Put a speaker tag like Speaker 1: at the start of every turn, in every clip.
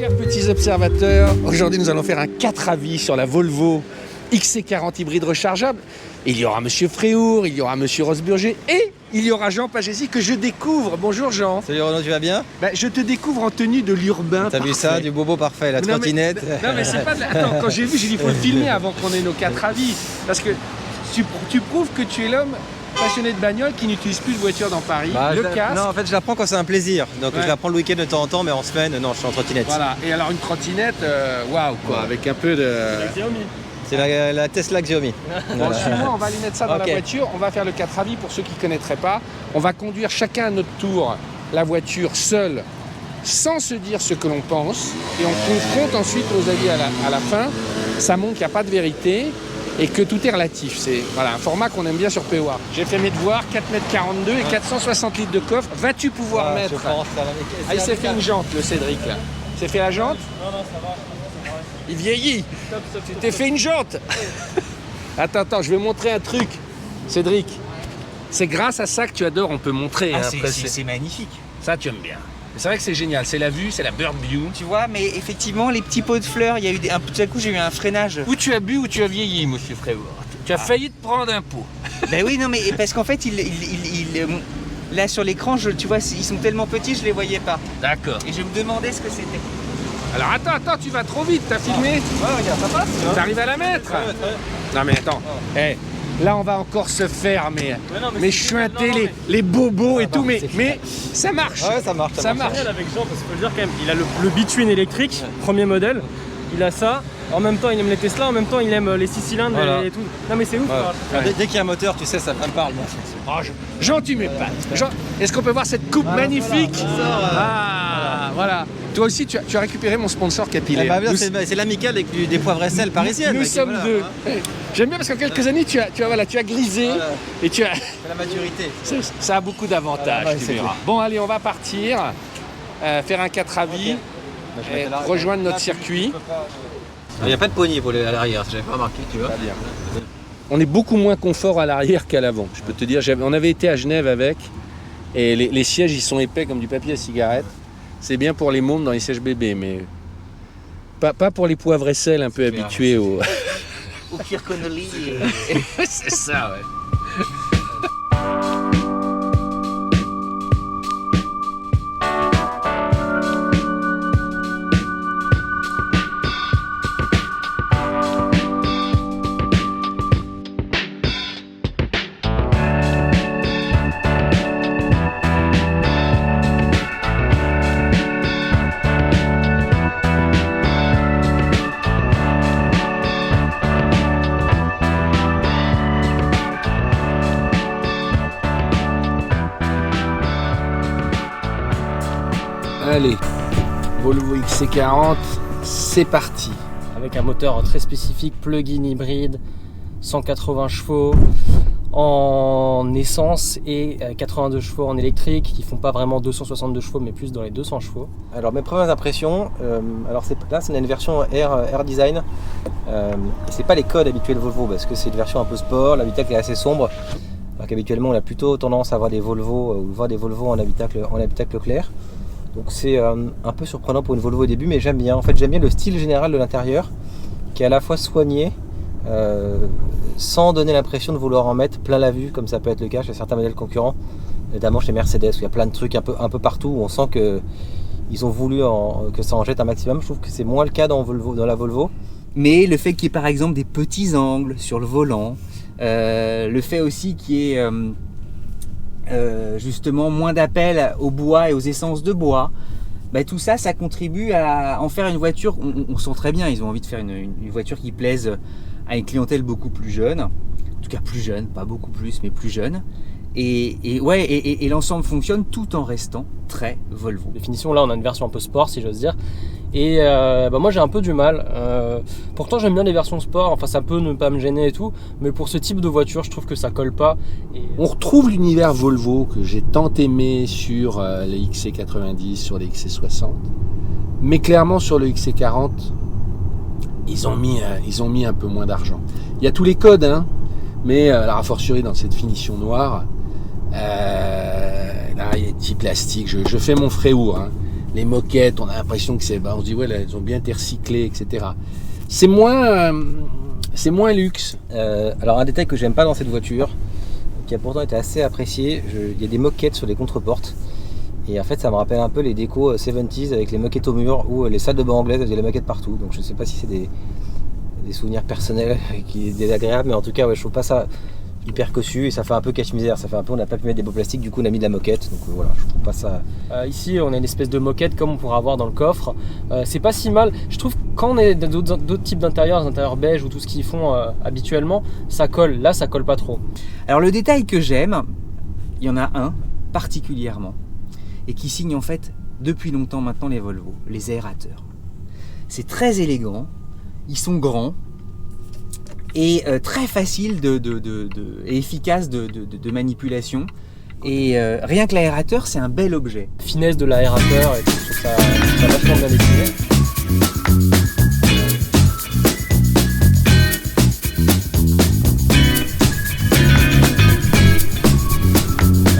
Speaker 1: Chers petits observateurs, aujourd'hui nous allons faire un 4 avis sur la Volvo XC40 hybride rechargeable. Il y aura Monsieur Fréhour, il y aura Monsieur Rosburger et il y aura Jean Pagési que je découvre. Bonjour Jean.
Speaker 2: Salut Renaud, tu vas bien?
Speaker 1: Je te découvre en tenue de l'urbain.
Speaker 2: T'as vu ça? Du bobo parfait, la trottinette.
Speaker 1: Non mais c'est pas de la... Attends, quand j'ai vu, j'ai dit il faut le filmer avant qu'on ait nos 4 avis. Parce que tu prouves que tu es l'homme passionné de bagnole qui n'utilise plus de voiture dans Paris. Casque.
Speaker 2: Non, en fait, je la prends quand c'est un plaisir. Donc je la prends le week-end de temps en temps, mais en semaine, non, je suis en trottinette.
Speaker 1: Voilà, et alors une trottinette, waouh quoi, avec un peu de...
Speaker 2: C'est la Tesla Xiaomi.
Speaker 1: Bon, suis-moi, on va aller mettre ça dans la voiture. On va faire le 4 avis pour ceux qui ne connaîtraient pas. On va conduire chacun à notre tour la voiture seule, sans se dire ce que l'on pense. Et on confronte ensuite nos avis à la fin. Ça montre qu'il n'y a pas de vérité et que tout est relatif. C'est voilà, un format qu'on aime bien sur POA. J'ai fait mes devoirs, 4,42 m et 460 litres de coffre. Vas-tu pouvoir mettre...
Speaker 2: Je pense,
Speaker 1: il s'est fait une jante, le Cédric, là. Il s'est fait la jante?
Speaker 3: Non, ça va.
Speaker 1: Il vieillit. Tu t'es fait une jante. Attends, je vais montrer un truc. Cédric, c'est grâce à ça que tu adores, on peut montrer.
Speaker 4: C'est magnifique.
Speaker 1: Ça, tu aimes bien. C'est vrai que c'est génial, c'est la vue, c'est la bird view.
Speaker 4: Tu vois, mais effectivement, les petits pots de fleurs, il y a eu tout à coup, j'ai eu un freinage.
Speaker 1: Ou tu as bu ou tu as vieilli, monsieur Fréhour. Tu as failli te prendre un pot.
Speaker 4: Ben oui, non, mais parce qu'en fait, là sur l'écran, tu vois, ils sont tellement petits, je les voyais pas.
Speaker 1: D'accord.
Speaker 4: Et je me demandais ce que c'était.
Speaker 1: Alors attends, tu vas trop vite, t'as filmé?
Speaker 2: Ouais, regarde, ça passe.
Speaker 1: T'arrives à la mettre? Non mais attends, là on va encore se faire, mais chuinter les bobos et tout, mais ça marche.
Speaker 2: Ouais, ça marche.
Speaker 1: Ça marche.
Speaker 3: Avec Jean, parce qu'il faut le dire quand même, il a le B-Twin électrique, premier modèle, il a ça. En même temps, il aime les Tesla, en même temps, il aime les 6 cylindres et tout. Non, mais c'est ouf.
Speaker 2: Dès qu'il y a un moteur, tu sais, ça me parle. Moi.
Speaker 1: Jean, tu m'épates. Jean, est-ce qu'on peut voir cette coupe magnifique? Voilà. Toi aussi, tu as récupéré mon sponsor capillaire.
Speaker 2: C'est l'amicale des poivres et sel parisiennes.
Speaker 1: Nous sommes deux. J'aime bien parce qu'en quelques années, tu as grisé et tu as...
Speaker 2: C'est la maturité.
Speaker 1: Ça a beaucoup d'avantages, tu verras. Bon, allez, on va partir, faire un 4 avis, rejoindre notre circuit.
Speaker 2: Il n'y a pas de poignée pour à l'arrière, j'avais pas remarqué, tu vois.
Speaker 1: On est beaucoup moins confort à l'arrière qu'à l'avant. Je peux te dire, on avait été à Genève avec, et les sièges, ils sont épais comme du papier à cigarette. C'est bien pour les mômes dans les sièges bébés, mais pas pour les poivres et sel un peu habitués au...
Speaker 4: Au Pierre Connolly.
Speaker 1: C'est ça, ouais. Allez, Volvo XC40, c'est parti.
Speaker 3: Avec un moteur très spécifique, plug-in hybride, 180 chevaux en essence et 82 chevaux en électrique, qui font pas vraiment 262 chevaux, mais plus dans les 200 chevaux.
Speaker 2: Alors mes premières impressions, là c'est une version Air Design. Et c'est pas les codes habituels Volvo, parce que c'est une version un peu sport, l'habitacle est assez sombre. Alors qu'habituellement on a plutôt tendance à voir des Volvo ou voir des Volvo en habitacle clair. Donc c'est un peu surprenant pour une Volvo au début, mais j'aime bien. En fait, j'aime bien le style général de l'intérieur, qui est à la fois soigné, sans donner l'impression de vouloir en mettre plein la vue, comme ça peut être le cas chez certains modèles concurrents, notamment chez Mercedes, où il y a plein de trucs un peu partout, où on sent qu'ils ont voulu que ça en jette un maximum. Je trouve que c'est moins le cas dans la Volvo.
Speaker 4: Mais le fait qu'il y ait par exemple des petits angles sur le volant, le fait aussi qu'il y ait... justement moins d'appel au bois et aux essences de bois, tout ça, ça contribue à en faire une voiture. On sent très bien, ils ont envie de faire une voiture qui plaise à une clientèle beaucoup plus jeune, en tout cas plus jeune, pas beaucoup plus, mais plus jeune. Et l'ensemble fonctionne tout en restant très Volvo.
Speaker 3: Définition, là on a une version un peu sport, si j'ose dire. Et moi j'ai un peu du mal. Pourtant j'aime bien les versions sport, enfin ça peut ne pas me gêner et tout, mais pour ce type de voiture je trouve que ça colle pas.
Speaker 1: On retrouve l'univers Volvo que j'ai tant aimé sur les XC90, sur les XC60, mais clairement sur le XC40, ils ont mis un peu moins d'argent. Il y a tous les codes, hein, mais a fortiori dans cette finition noire, là il y a des petits plastiques. Je fais mon Fréhour, hein. les moquettes, on a l'impression que on se dit ouais, là, elles ont bien été recyclées, etc. C'est moins luxe.
Speaker 2: Alors un détail que j'aime pas dans cette voiture, qui a pourtant été assez apprécié, il y a des moquettes sur les contreportes. Et en fait, ça me rappelle un peu les décos 70s avec les moquettes au mur ou les salles de bain anglaises avec des moquettes partout. Donc je sais pas si c'est des souvenirs personnels qui est désagréable, mais en tout cas, ouais, je trouve pas ça hyper cossu et ça fait un peu cache-misère. Ça fait un peu, on n'a pas pu mettre des beaux plastiques, du coup on a mis de la moquette. Donc voilà, je trouve pas ça.
Speaker 3: Ici, on a une espèce de moquette comme on pourra avoir dans le coffre. C'est pas si mal. Je trouve que quand on est dans d'autres types d'intérieurs, les intérieurs beige ou tout ce qu'ils font habituellement, ça colle. Là, ça colle pas trop.
Speaker 4: Alors le détail que j'aime, il y en a un particulièrement et qui signe en fait depuis longtemps maintenant les Volvo, les aérateurs. C'est très élégant, ils sont grands et très facile et efficace de manipulation. Et rien que l'aérateur, c'est un bel objet.
Speaker 3: Finesse de l'aérateur, et je trouve ça vachement bien dessiné.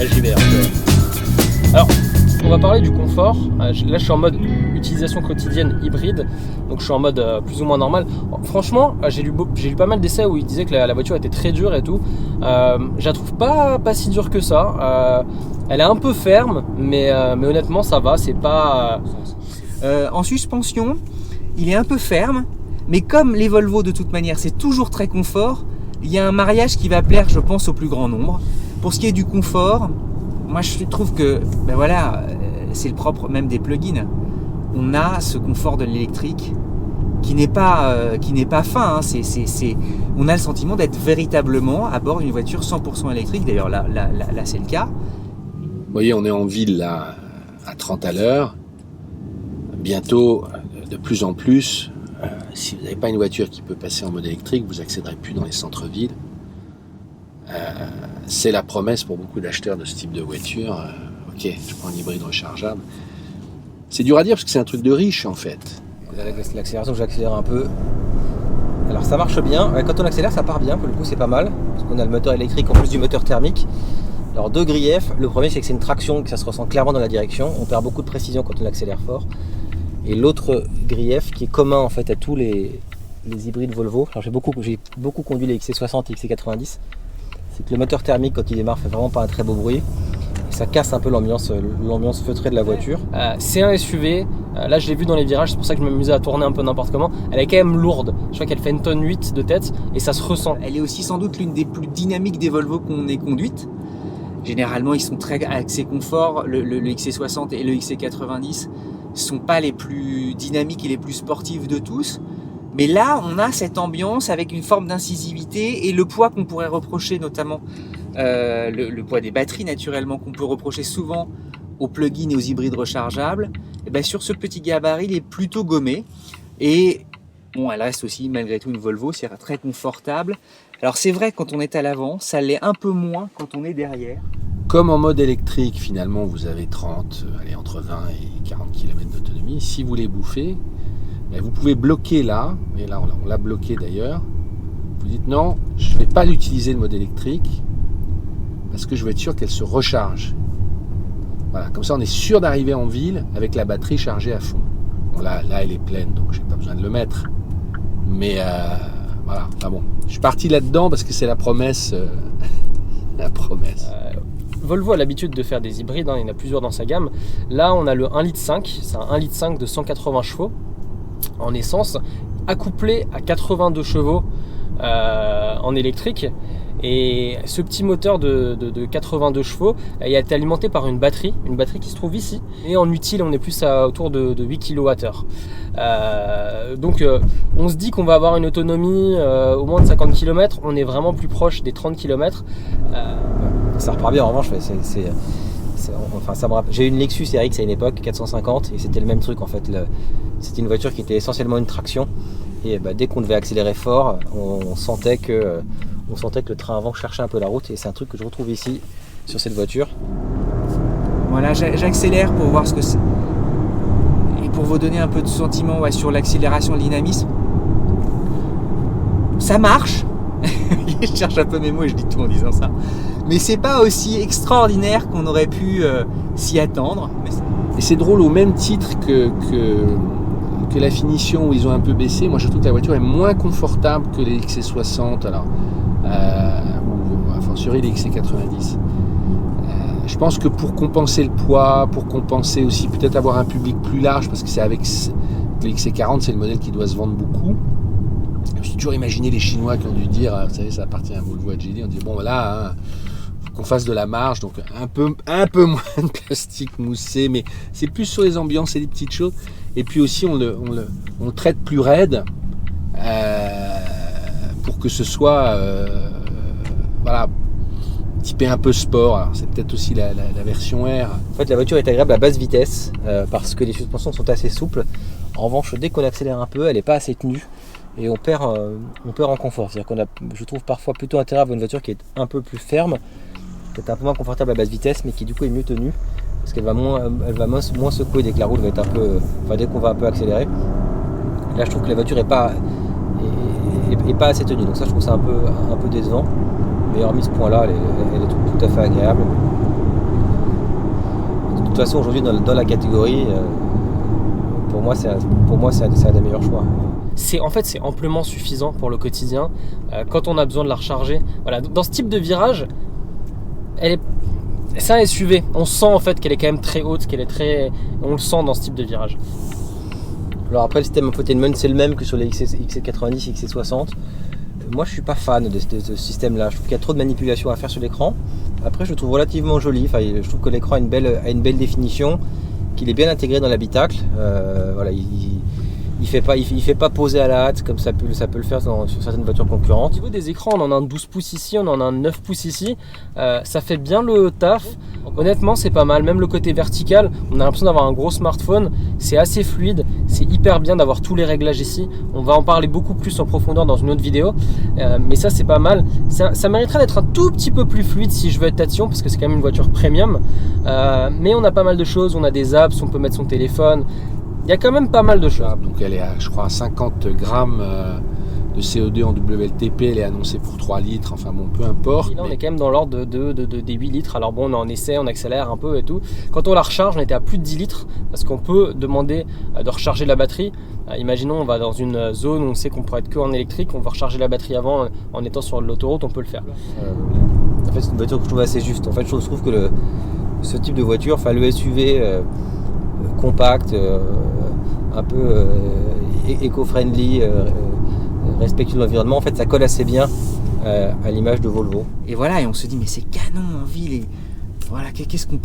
Speaker 3: LJBR. Alors, on va parler du confort. Là, je suis en mode utilisation quotidienne hybride, donc je suis en mode plus ou moins normal. Franchement, j'ai lu pas mal d'essais où ils disaient que la voiture était très dure et tout. Je la trouve pas si dure que ça. Elle est un peu ferme, mais honnêtement, ça va. C'est pas.
Speaker 4: En suspension, il est un peu ferme, mais comme les Volvo de toute manière, c'est toujours très confort. Il y a un mariage qui va plaire, je pense, au plus grand nombre. Pour ce qui est du confort, moi je trouve que ben voilà, c'est le propre même des plugins. On a ce confort de l'électrique qui n'est pas fin. Hein. On a le sentiment d'être véritablement à bord d'une voiture 100% électrique. D'ailleurs là c'est le cas.
Speaker 1: Vous voyez, on est en ville là à 30 à l'heure. Bientôt, de plus en plus, si vous n'avez pas une voiture qui peut passer en mode électrique, vous n'accéderez plus dans les centres-villes. C'est la promesse pour beaucoup d'acheteurs de ce type de voiture. Ok, je prends un hybride rechargeable. C'est dur à dire parce que c'est un truc de riche en fait.
Speaker 2: L'accélération, j'accélère un peu. Alors ça marche bien. Quand on accélère, ça part bien. Pour le coup, c'est pas mal. Parce qu'on a le moteur électrique en plus du moteur thermique. Alors deux griefs. Le premier, c'est que c'est une traction, que ça se ressent clairement dans la direction. On perd beaucoup de précision quand on accélère fort. Et l'autre grief, qui est commun en fait à tous les hybrides Volvo. Alors j'ai beaucoup conduit les XC60 et XC90. C'est que le moteur thermique, quand il démarre, fait vraiment pas un très beau bruit. Et ça casse un peu l'ambiance feutrée de la voiture.
Speaker 3: C'est un SUV. Là, je l'ai vu dans les virages, c'est pour ça que je m'amusais à tourner un peu n'importe comment. Elle est quand même lourde. Je crois qu'elle fait 1,8 tonne de tête et ça se ressent.
Speaker 4: Elle est aussi sans doute l'une des plus dynamiques des Volvo qu'on ait conduites. Généralement, ils sont très axés confort. Le XC60 et le XC90 sont pas les plus dynamiques et les plus sportifs de tous. Mais là, on a cette ambiance avec une forme d'incisivité et le poids qu'on pourrait reprocher, notamment le poids des batteries naturellement, qu'on peut reprocher souvent aux plug-in et aux hybrides rechargeables. Et bien sur ce petit gabarit, il est plutôt gommé. Et bon, elle reste aussi malgré tout une Volvo, c'est très confortable. Alors c'est vrai, quand on est à l'avant, ça l'est un peu moins quand on est derrière.
Speaker 1: Comme en mode électrique, finalement, vous avez entre 20 et 40 km d'autonomie. Si vous les bouffez, vous pouvez bloquer là, et là on l'a bloqué d'ailleurs. Vous dites non, je ne vais pas l'utiliser le mode électrique parce que je veux être sûr qu'elle se recharge. Voilà, comme ça on est sûr d'arriver en ville avec la batterie chargée à fond. Bon, là elle est pleine, donc j'ai pas besoin de le mettre. Mais voilà, enfin bon, je suis parti là-dedans parce que c'est la promesse. La promesse.
Speaker 3: Volvo a l'habitude de faire des hybrides, hein, il y en a plusieurs dans sa gamme. Là on a le 1,5 litre, c'est un 1,5 litre de 180 chevaux. En essence, accouplé à 82 chevaux en électrique. Et ce petit moteur de 82 chevaux il a été alimenté par une batterie qui se trouve ici. Et en utile, on est plus autour de 8 kWh. Donc on se dit qu'on va avoir une autonomie au moins de 50 km. On est vraiment plus proche des 30 km.
Speaker 2: Ça repart bien en revanche. J'ai eu une Lexus RX à une époque, 450, et c'était le même truc en fait. C'était une voiture qui était essentiellement une traction. Et dès qu'on devait accélérer fort, on sentait que le train avant cherchait un peu la route. Et c'est un truc que je retrouve ici, sur cette voiture.
Speaker 4: Voilà, j'accélère pour voir ce que c'est. Et pour vous donner un peu de sentiment sur l'accélération, le dynamisme. Ça marche. Je cherche un peu mes mots et je dis tout en disant ça. Mais c'est pas aussi extraordinaire qu'on aurait pu s'y attendre. Mais
Speaker 1: Et c'est drôle, au même titre que la finition où ils ont un peu baissé, moi je trouve que la voiture est moins confortable que les XC60, alors, ou a fortiori les XC90. Je pense que pour compenser le poids, pour compenser aussi peut-être avoir un public plus large, parce que c'est avec les XC40, c'est le modèle qui doit se vendre beaucoup. Je me suis toujours imaginé les Chinois qui ont dû dire, vous savez, ça appartient à Volvo AGD, on dit bon voilà, faut qu'on fasse de la marge, donc un peu moins de plastique moussé, mais c'est plus sur les ambiances et les petites choses. Et puis aussi on le traite plus raide pour que ce soit voilà, typé un peu sport. Alors, c'est peut-être aussi la version R.
Speaker 2: En fait, la voiture est agréable à basse vitesse parce que les suspensions sont assez souples. En revanche, dès qu'on accélère un peu, elle n'est pas assez tenue et on perd en confort. C'est-à-dire qu'on a, je trouve parfois plutôt intérêt à avoir une voiture qui est un peu plus ferme, peut-être un peu moins confortable à basse vitesse, mais qui du coup est mieux tenue parce qu'elle va moins secouer dès que la route va être un peu, dès qu'on va un peu accélérer. Là, je trouve que la voiture est pas assez tenue, donc ça, je trouve ça un peu décevant. Mais hormis ce point-là, elle est tout à fait agréable. De toute façon, aujourd'hui, dans la catégorie, pour moi, c'est un des meilleurs choix.
Speaker 3: En fait, c'est amplement suffisant pour le quotidien. Quand on a besoin de la recharger, voilà, dans ce type de virage, c'est un SUV. On sent en fait qu'elle est quand même très haute, on le sent dans ce type de virage.
Speaker 2: Alors après, le système infotainment, c'est le même que sur les XC90, XC60. Moi, je suis pas fan de ce système-là. Je trouve qu'il y a trop de manipulations à faire sur l'écran. Après, je le trouve relativement joli. Je trouve que l'écran a une belle définition, qu'il est bien intégré dans l'habitacle. Voilà, il fait pas poser à la hâte comme ça peut le faire sur certaines voitures concurrentes.
Speaker 3: Au niveau des écrans, on en a un 12 pouces ici, on en a un 9 pouces ici. Ça fait bien le taf. Honnêtement, c'est pas mal. Même le côté vertical, on a l'impression d'avoir un gros smartphone. C'est assez fluide. C'est hyper bien d'avoir tous les réglages ici. On va en parler beaucoup plus en profondeur dans une autre vidéo. Mais ça, c'est pas mal. Ça mériterait d'être un tout petit peu plus fluide si je veux être tatillon, parce que c'est quand même une voiture premium. Mais on a pas mal de choses. On a des apps, on peut mettre son téléphone. Il y a quand même pas mal de choses.
Speaker 1: Donc elle est je crois à 50 grammes de CO2 en WLTP, elle est annoncée pour 3 litres, enfin bon, peu importe.
Speaker 3: Et là on est quand même dans l'ordre des 8 litres, alors bon, on est en essai, on accélère un peu et tout. Quand on la recharge, on était à plus de 10 litres, parce qu'on peut demander de recharger la batterie. Imaginons, on va dans une zone où on sait qu'on pourrait être que en électrique, on va recharger la batterie avant, en étant sur l'autoroute, on peut le faire.
Speaker 2: En fait, c'est une voiture que je trouve assez juste. En fait, je trouve que ce type de voiture, enfin le SUV compact, un peu éco-friendly, respectueux de l'environnement, en fait ça colle assez bien à l'image de Volvo.
Speaker 4: Et voilà, et on se dit mais c'est canon en ville, et voilà, qu'est-ce qu'on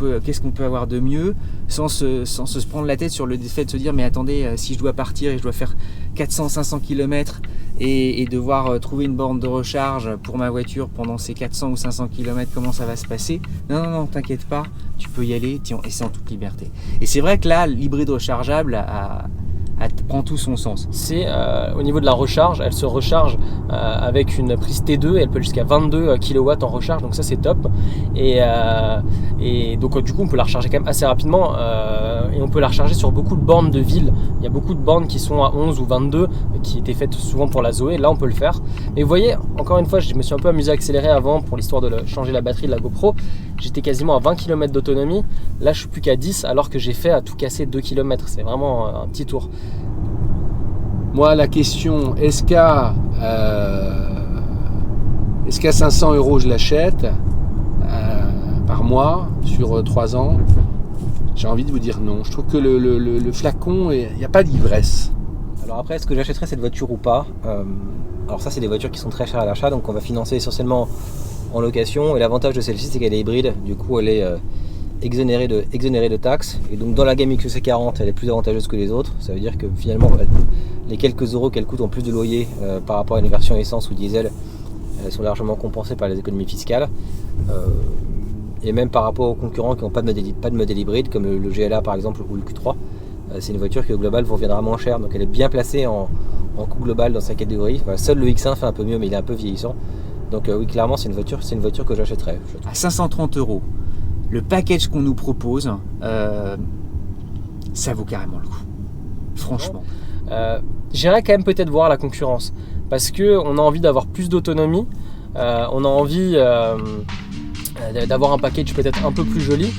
Speaker 4: peut avoir de mieux sans se prendre la tête sur le fait de se dire mais attendez, si je dois partir et je dois faire 400-500 km et devoir trouver une borne de recharge pour ma voiture pendant ces 400 ou 500 km, comment ça va se passer? Non, t'inquiète pas, tu peux y aller et c'est en toute liberté. Et c'est vrai que là, l'hybride rechargeable prend tout son sens.
Speaker 3: C'est au niveau de la recharge, elle se recharge avec une prise T2 et elle peut aller jusqu'à 22 kW en recharge, donc ça c'est top. Et donc du coup on peut la recharger quand même assez rapidement et on peut la recharger sur beaucoup de bornes de ville. Il y a beaucoup de bornes qui sont à 11 ou 22 qui étaient faites souvent pour la Zoé, là on peut le faire. Mais vous voyez, encore une fois, je me suis un peu amusé à accélérer avant pour l'histoire de changer la batterie de la GoPro. J'étais quasiment à 20 km d'autonomie, là je suis plus qu'à 10 alors que j'ai fait à tout casser 2 km, c'est vraiment un petit tour.
Speaker 1: Moi, la question, est-ce qu'à 500 € je l'achète par mois sur 3 ans? J'ai envie de vous dire non. Je trouve que le flacon, il n'y a pas d'ivresse.
Speaker 2: Alors après, est-ce que j'achèterais cette voiture ou pas? Alors ça, c'est des voitures qui sont très chères à l'achat, donc on va financer essentiellement en location. Et l'avantage de celle-ci, c'est qu'elle est hybride. Du coup, elle est exonérée de taxes. Et donc dans la gamme XC40, elle est plus avantageuse que les autres. Ça veut dire que finalement, les quelques euros qu'elle coûte en plus de loyer par rapport à une version essence ou diesel, elles sont largement compensées par les économies fiscales. Et même par rapport aux concurrents qui n'ont pas de modèle hybride, comme le GLA par exemple ou le Q3, c'est une voiture qui au global vous reviendra moins cher. Donc elle est bien placée en coût global dans sa catégorie. Enfin, seul le X1 fait un peu mieux, mais il est un peu vieillissant. Donc oui, clairement, c'est une voiture que j'achèterais.
Speaker 4: À 530 €, le package qu'on nous propose, ça vaut carrément le coup. Franchement.
Speaker 3: J'irais quand même peut-être voir la concurrence, parce qu'on a envie d'avoir plus d'autonomie, on a envie d'avoir un package peut-être un peu plus joli.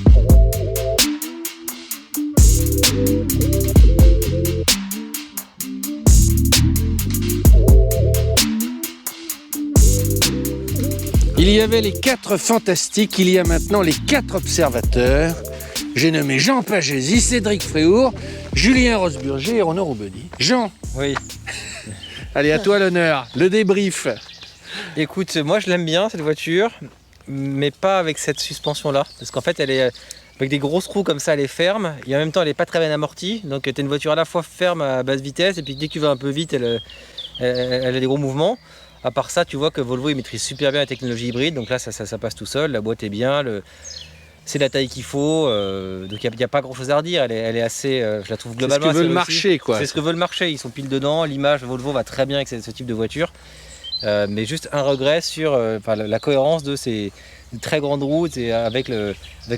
Speaker 1: Il y avait les 4 fantastiques, il y a maintenant les 4 observateurs. J'ai nommé Jean Pagési, Cédric Fréhour, Julien Rosburger et Renaud Roubeny. Jean,
Speaker 2: Oui.
Speaker 1: allez, à toi l'honneur, le débrief.
Speaker 2: Écoute, moi je l'aime bien cette voiture, mais pas avec cette suspension-là. Parce qu'en fait, elle est avec des grosses roues comme ça, elle est ferme. Et en même temps, elle n'est pas très bien amortie. Donc tu as une voiture à la fois ferme à basse vitesse, et puis dès que tu vas un peu vite, elle a des gros mouvements. À part ça, tu vois que Volvo il maîtrise super bien la technologie hybride. Donc là, ça passe tout seul. La boîte est bien. C'est la taille qu'il faut. Donc il n'y a pas grand-chose à redire. Elle est assez, je la trouve globalement
Speaker 1: C'est ce que veut
Speaker 2: assez
Speaker 1: le
Speaker 2: réussie.
Speaker 1: marché, quoi.
Speaker 2: C'est ce que veut le marché. Ils sont pile dedans. L'image Volvo va très bien avec ce type de voiture. Mais juste un regret sur la cohérence de ces très grandes routes et avec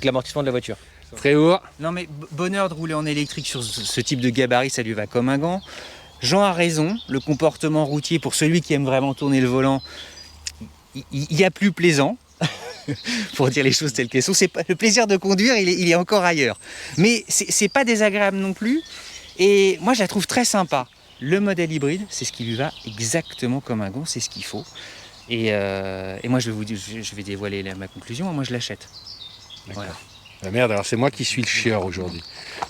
Speaker 2: l'amortissement de la voiture.
Speaker 1: Fréhour.
Speaker 4: Non mais bonheur de rouler en électrique sur ce type de gabarit, ça lui va comme un gant. Jean a raison, le comportement routier pour celui qui aime vraiment tourner le volant, il y a plus plaisant. Pour dire les choses telles qu'elles sont, le plaisir de conduire, il est encore ailleurs. Mais c'est pas désagréable non plus. Et moi je la trouve très sympa. Le modèle hybride, c'est ce qui lui va exactement comme un gant, c'est ce qu'il faut. Et moi je vais dévoiler ma conclusion, moi je l'achète. Voilà.
Speaker 1: Ah merde, alors c'est moi qui suis le chieur aujourd'hui.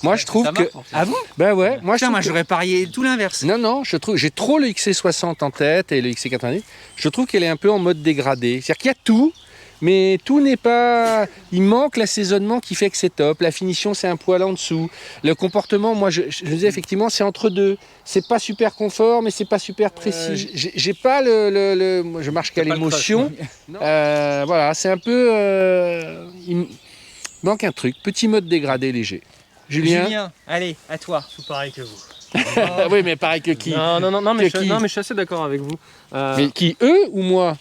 Speaker 1: Moi je trouve que...
Speaker 4: Ah bon?
Speaker 1: Ben ouais, moi
Speaker 4: Putain, moi
Speaker 1: je trouve
Speaker 4: j'aurais parié tout l'inverse.
Speaker 1: Non, je trouve j'ai trop le XC60 en tête et le XC90. Je trouve qu'elle est un peu en mode dégradé. C'est-à-dire qu'il y a tout, mais tout n'est pas... Il manque l'assaisonnement qui fait que c'est top. La finition, c'est un poil en dessous. Le comportement, moi, je disais effectivement, c'est entre deux. C'est pas super confort, mais c'est pas super précis. J'ai pas moi, je marche qu'à l'émotion. Voilà, c'est un peu... il manque un truc. Petit mode dégradé léger. Julien,
Speaker 4: allez, à toi.
Speaker 3: Tout pareil que vous.
Speaker 1: Oui, mais pareil que qui?
Speaker 3: Non, mais
Speaker 1: Que qui
Speaker 3: je suis assez d'accord avec vous.
Speaker 1: Mais qui, eux ou moi?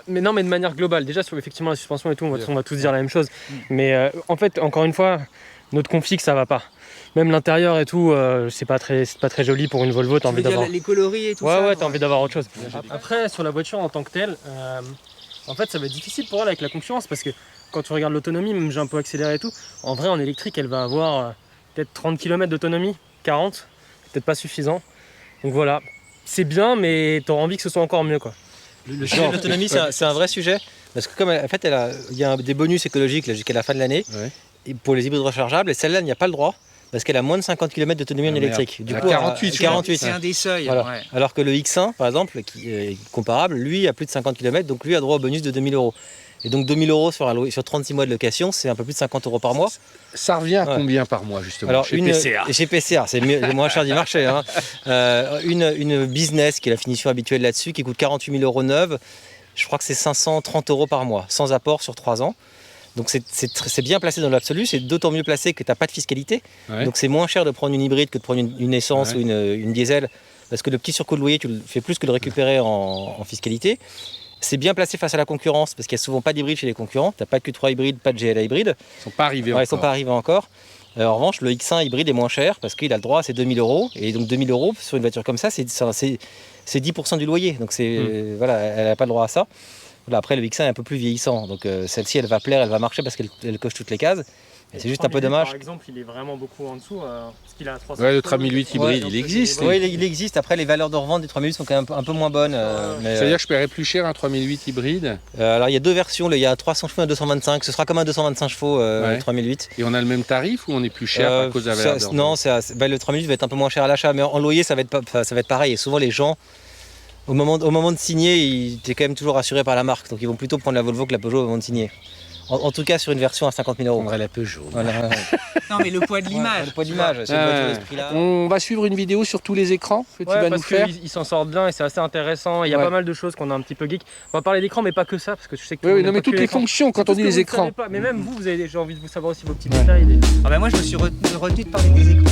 Speaker 3: Mais non, mais de manière globale, déjà sur effectivement la suspension et tout, on va tous dire la même chose. Mais en fait, encore une fois, notre config ça va pas. Même l'intérieur et tout, c'est pas très joli pour une Volvo. T'as envie d'avoir.
Speaker 4: Les coloris et tout ça.
Speaker 3: Ouais, t'as envie d'avoir autre chose. Après, sur la voiture en tant que telle, en fait, ça va être difficile pour elle avec la concurrence parce que quand tu regardes l'autonomie, même j'ai un peu accéléré et tout. En vrai, en électrique, elle va avoir peut-être 30 km d'autonomie, 40, peut-être pas suffisant. Donc voilà, c'est bien, mais t'auras envie que ce soit encore mieux, quoi.
Speaker 2: Le sujet de l'autonomie, c'est un vrai sujet. Parce que comme en fait, il y a des bonus écologiques là, jusqu'à la fin de l'année pour les hybrides rechargeables. Et celle-là, il n'y a pas le droit. Parce qu'elle a moins de 50 km d'autonomie en électrique. Du coup, 48.
Speaker 4: C'est un des seuils.
Speaker 2: Voilà.
Speaker 4: Ouais.
Speaker 2: Alors que le X1, par exemple, qui est comparable, lui a plus de 50 km, donc lui a droit au bonus de 2000 €. Et donc 2000 € sur 36 mois de location, c'est un peu plus de 50 € par mois.
Speaker 1: Ça revient à combien par mois, justement?
Speaker 2: Alors,
Speaker 1: chez PCA.
Speaker 2: Chez PCA, c'est moins cher du marché. Hein. Une business qui est la finition habituelle là-dessus, qui coûte 48 000 € neuve, je crois que c'est 530 € par mois, sans apport sur 3 ans. Donc c'est bien placé dans l'absolu, c'est d'autant mieux placé que tu n'as pas de fiscalité. Ouais. Donc c'est moins cher de prendre une hybride que de prendre une essence ou une diesel, parce que le petit surcoût de loyer, tu le fais plus que de récupérer en fiscalité. C'est bien placé face à la concurrence, parce qu'il n'y a souvent pas d'hybride chez les concurrents. Tu n'as pas de Q3 hybride, pas de GLA hybride.
Speaker 1: Ils ne sont pas arrivés encore.
Speaker 2: Ils ne sont pas arrivés encore. En revanche, le X1 hybride est moins cher, parce qu'il a le droit à ses 2000 €. Et donc 2000 € sur une voiture comme ça, c'est 10% du loyer. Donc voilà, elle n'a pas le droit à ça. Après, le X1 est un peu plus vieillissant, donc celle-ci, elle va plaire, elle va marcher parce qu'elle coche toutes les cases. Et c'est juste un peu dommage.
Speaker 3: Par exemple, il est vraiment beaucoup en dessous, parce qu'il a 300.
Speaker 1: Ouais, le 3008 hybride, il existe.
Speaker 2: Oui, il existe. Après, les valeurs de revente des 3008 sont quand même un peu moins bonnes.
Speaker 1: C'est-à-dire que je paierais plus cher un 3008 hybride?
Speaker 2: Alors, il y a deux versions. Il y a 300 chevaux et un 225. Ce sera comme un 225 chevaux, le 3008.
Speaker 1: Et on a le même tarif ou on est plus cher à cause de la valeur de revente?
Speaker 2: Non, le 3008 va être un peu moins cher à l'achat, mais en loyer, ça va être pareil. Et souvent, les gens, au moment de signer, tu es quand même toujours rassuré par la marque. Donc ils vont plutôt prendre la Volvo que la Peugeot au moment de signer. En tout cas sur une version à 50 000 €.
Speaker 1: On prendrait la Peugeot.
Speaker 4: Voilà. Non mais le poids de l'image.
Speaker 2: Le poids de l'image, c'est une voiture de ce prix-là.
Speaker 1: On va suivre une vidéo sur tous les écrans que tu vas nous faire.
Speaker 3: Ils s'en sortent bien et c'est assez intéressant. Il y a pas mal de choses qu'on a un petit peu geek. On va parler d'écran, mais pas que ça, parce que je sais que.
Speaker 1: Oui, non, mais toutes les fonctions quand on dit les écrans.
Speaker 3: Mais même vous, j'ai envie de vous savoir aussi vos petits détails.
Speaker 4: Ah bah moi je me suis retenu de parler des écrans.